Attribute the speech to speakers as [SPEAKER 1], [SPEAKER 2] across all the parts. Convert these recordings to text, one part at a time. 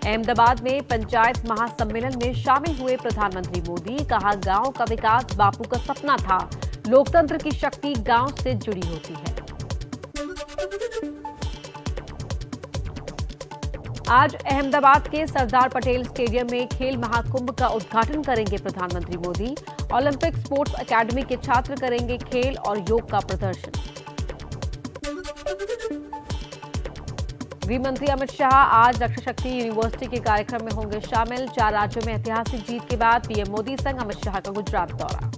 [SPEAKER 1] अहमदाबाद में पंचायत महासम्मेलन में शामिल हुए प्रधानमंत्री मोदी। कहा, गांव का विकास बापू का सपना था। लोकतंत्र की शक्ति गांव से जुड़ी होती है। आज अहमदाबाद के सरदार पटेल स्टेडियम में खेल महाकुंभ का उद्घाटन करेंगे प्रधानमंत्री मोदी। ओलंपिक स्पोर्ट्स अकेडमी के छात्र करेंगे खेल और योग का प्रदर्शन। गृह मंत्री अमित शाह आज रक्षा शक्ति यूनिवर्सिटी के कार्यक्रम में होंगे शामिल। 4 राज्यों में ऐतिहासिक जीत के बाद पीएम मोदी संग अमित शाह का गुजरात दौरा।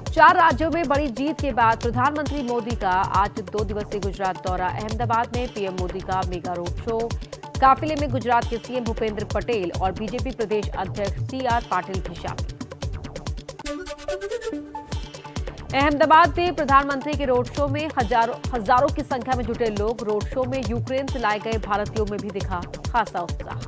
[SPEAKER 1] 4 राज्यों में बड़ी जीत के बाद प्रधानमंत्री मोदी का आज 2 दिवसीय गुजरात दौरा। अहमदाबाद में पीएम मोदी का मेगा रोड शो। काफिले में गुजरात के सीएम भूपेंद्र पटेल और बीजेपी प्रदेश अध्यक्ष सीआर पाटिल भी शामिल। अहमदाबाद में प्रधानमंत्री के रोड शो में हजारों की संख्या में जुटे लोग। रोड शो में यूक्रेन से लाए गए भारतीयों में भी दिखा खासा उत्साह।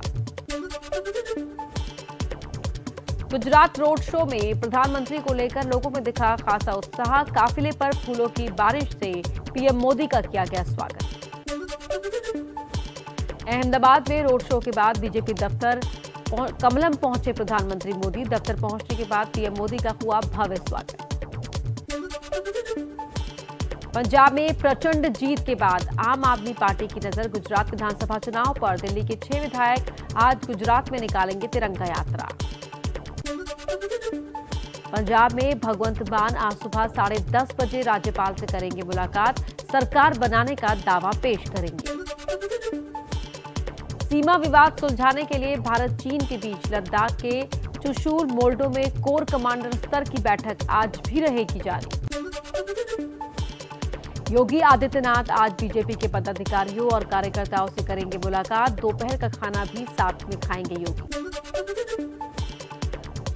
[SPEAKER 1] गुजरात रोड शो में प्रधानमंत्री को लेकर लोगों में दिखा खासा उत्साह। काफिले पर फूलों की बारिश से पीएम मोदी का किया गया स्वागत। अहमदाबाद में रोड शो के बाद बीजेपी दफ्तर कमलम पहुंचे प्रधानमंत्री मोदी। दफ्तर पहुंचने के बाद पीएम मोदी का हुआ भव्य स्वागत। पंजाब में प्रचंड जीत के बाद आम आदमी पार्टी की नजर गुजरात विधानसभा चुनाव पर। दिल्ली के 6 विधायक आज गुजरात में निकालेंगे तिरंगा यात्रा। पंजाब में भगवंत मान आज सुबह 10:30 बजे राज्यपाल से करेंगे मुलाकात। सरकार बनाने का दावा पेश करेंगे। सीमा विवाद सुलझाने के लिए भारत चीन के बीच लद्दाख के चुशूल मोल्डो में कोर कमांडर स्तर की बैठक आज भी रहेगी जारी। योगी आदित्यनाथ आज बीजेपी के पदाधिकारियों और कार्यकर्ताओं से करेंगे मुलाकात। दोपहर का खाना भी साथ में खाएंगे योगी।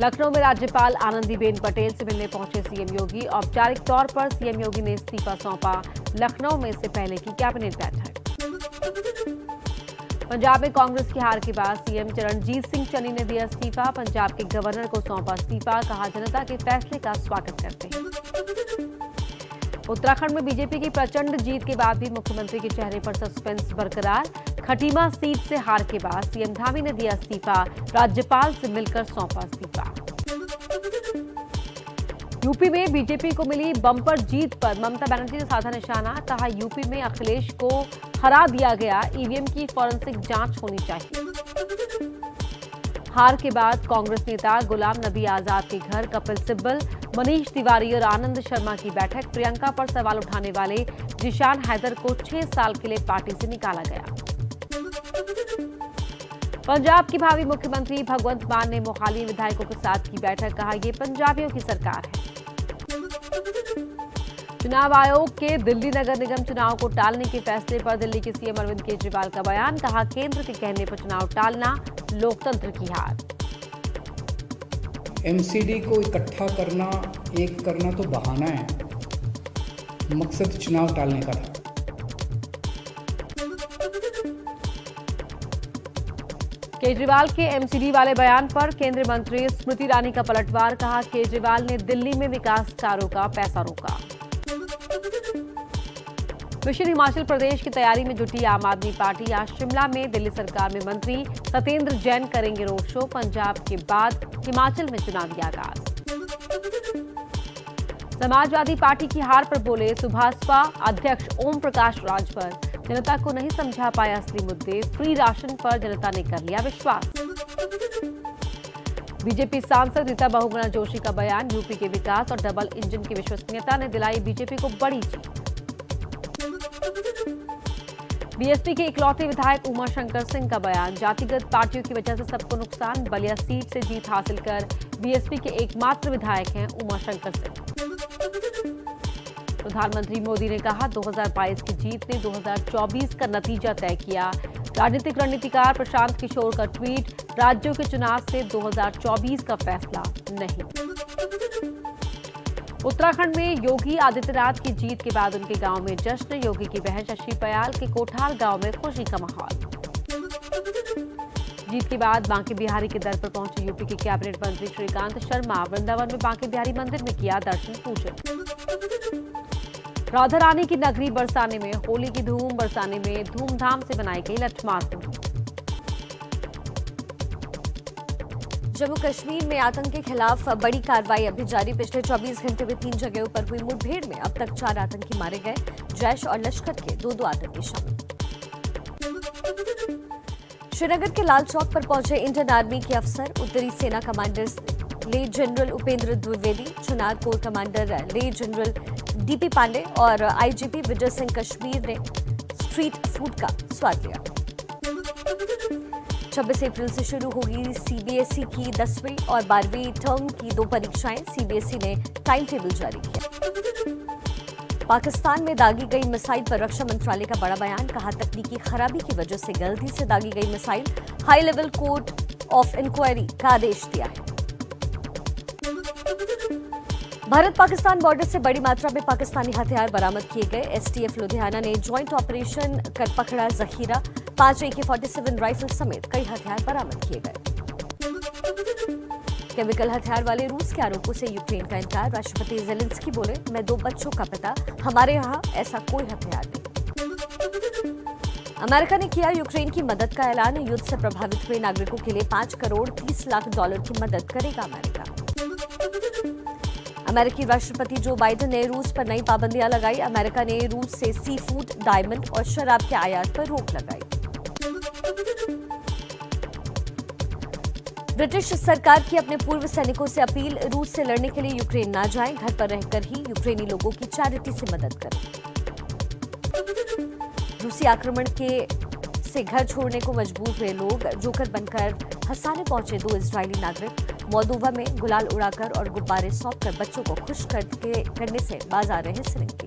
[SPEAKER 1] लखनऊ में राज्यपाल आनंदीबेन पटेल से मिलने पहुंचे सीएम योगी। औपचारिक तौर पर सीएम योगी ने इस्तीफा सौंपा। लखनऊ में इससे पहले की कैबिनेट बैठक। पंजाब में कांग्रेस की हार के बाद सीएम चरणजीत सिंह चन्नी ने दिया इस्तीफा। पंजाब के गवर्नर को सौंपा इस्तीफा। कहा, जनता के फैसले का स्वागत करते हैं। उत्तराखंड में बीजेपी की प्रचंड जीत के बाद भी मुख्यमंत्री के चेहरे पर सस्पेंस बरकरार। खटीमा सीट से हार के बाद सीएम धामी ने दिया इस्तीफा। राज्यपाल से मिलकर सौंपा इस्तीफा। यूपी में बीजेपी को मिली बम्पर जीत पर ममता बनर्जी ने साधा निशाना। कहा, यूपी में अखिलेश को हरा दिया गया। ईवीएम की फॉरेंसिक जांच होनी चाहिए। हार के बाद कांग्रेस नेता गुलाम नबी आजाद के घर कपिल सिब्बल, मनीष तिवारी और आनंद शर्मा की बैठक। प्रियंका पर सवाल उठाने वाले जिशान हैदर को 6 साल के लिए पार्टी से निकाला गया। पंजाब की भावी मुख्यमंत्री भगवंत मान ने मोहाली विधायकों के साथ की बैठक। कहा, ये पंजाबियों की सरकार है। चुनाव आयोग के दिल्ली नगर निगम चुनाव को टालने के फैसले पर दिल्ली के सीएम अरविंद केजरीवाल का बयान। कहा, केंद्र के कहने पर चुनाव टालना लोकतंत्र की हार।
[SPEAKER 2] एमसीडी को इकट्ठा करना तो बहाना है, मकसद चुनाव टालने का था।
[SPEAKER 1] केजरीवाल के एमसीडी वाले बयान पर केंद्रीय मंत्री स्मृति ईरानी का पलटवार। कहा, केजरीवाल ने दिल्ली में विकास कार्यों का पैसा रोका। मिशन हिमाचल प्रदेश की तैयारी में जुटी आम आदमी पार्टी। आज शिमला में दिल्ली सरकार में मंत्री सत्येंद्र जैन करेंगे रोड शो। पंजाब के बाद हिमाचल में चुनावी आगाज। समाजवादी पार्टी की हार पर बोले सुभाषपा अध्यक्ष ओम प्रकाश राजभर। जनता को नहीं समझा पाया असली मुद्दे। फ्री राशन पर जनता ने कर लिया विश्वास। बीजेपी सांसद रीता बहुगुणा जोशी का बयान। यूपी के विकास और डबल इंजन की विश्वसनीयता ने दिलाई बीजेपी को बड़ी जीत। बीएसपी के इकलौते विधायक उमाशंकर सिंह का बयान। जातिगत पार्टियों की वजह से सबको नुकसान। बलिया सीट से जीत हासिल कर बीएसपी के एकमात्र विधायक हैं उमाशंकर सिंह। प्रधानमंत्री मोदी ने कहा, 2022 की जीत ने 2024 का नतीजा तय किया। राजनीतिक रणनीतिकार प्रशांत किशोर का ट्वीट। राज्यों के चुनाव से 2024 का फैसला नहीं। उत्तराखंड में योगी आदित्यनाथ की जीत के बाद उनके गांव में जश्न। योगी की बहन शशि पयाल के कोठाल गांव में खुशी का माहौल। जीत के बाद बांके बिहारी के दर पर पहुंचे यूपी के कैबिनेट मंत्री श्रीकांत शर्मा। वृंदावन में बांके बिहारी मंदिर में किया दर्शन पूजन। राधा रानी की नगरी बरसाने में होली की धूम, बरसाने में धूमधाम से बनाई गई लठमार होली।
[SPEAKER 3] जम्मू कश्मीर में आतंक के खिलाफ बड़ी कार्रवाई अभी जारी। पिछले 24 घंटे में 3 जगहों पर हुई मुठभेड़ में अब तक 4 आतंकी मारे गए। जैश और लश्कर के 2 आतंकी शामिल। श्रीनगर के लाल चौक पर पहुंचे इंडियन आर्मी के अफसर। उत्तरी सेना कमांडर ले general Upendra Dwivedi, Chunar core commander ले जनरल डीपी पांडे और आईजीपी विजय सिंह कश्मीर ने स्ट्रीट फूड का स्वाद लिया। 26 अप्रैल से शुरू होगी सीबीएसई की 10वीं और 12वीं टर्म की 2 परीक्षाएं। सीबीएसई ने टाइम टेबल जारी किया। पाकिस्तान में दागी गई मिसाइल पर रक्षा मंत्रालय का बड़ा बयान। कहा, तकनीकी खराबी की वजह से गलती से दागी गई missile. High level court of inquiry का आदेश दिया है। भारत पाकिस्तान बॉर्डर से बड़ी मात्रा में पाकिस्तानी हथियार बरामद किए गए। एसटीएफ लुधियाना ने ज्वाइंट ऑपरेशन कर पकड़ा जखीरा। 5 AK-47 राइफल समेत कई हथियार बरामद किए गए। केमिकल हथियार वाले रूस के आरोपों से यूक्रेन का इनकार। राष्ट्रपति ज़ेलेंस्की बोले, मैं 2 बच्चों का पिता, हमारे यहाँ ऐसा कोई हथियार नहीं। अमेरिका ने किया यूक्रेन की मदद का ऐलान। युद्ध से प्रभावित हुए नागरिकों के लिए $5 करोड़ 30 लाख की मदद करेगा अमेरिका। अमेरिकी राष्ट्रपति जो बाइडेन ने रूस पर नई पाबंदियां लगाई। अमेरिका ने रूस से सी फूड, डायमंड और शराब के आयात पर रोक लगाई। ब्रिटिश सरकार की अपने पूर्व सैनिकों से अपील, रूस से लड़ने के लिए यूक्रेन ना जाएं, घर पर रहकर ही यूक्रेनी लोगों की चैरिटी से मदद करें। रूसी आक्रमण से घर छोड़ने को मजबूर हुए लोग जोकर बनकर हंसाने पहुंचे 2 इजरायली नागरिक। मोल्दोवा में गुलाल उड़ाकर और गुब्बारे सौंपकर बच्चों को खुश करने से बाज आ रहे हैं सिरंगी।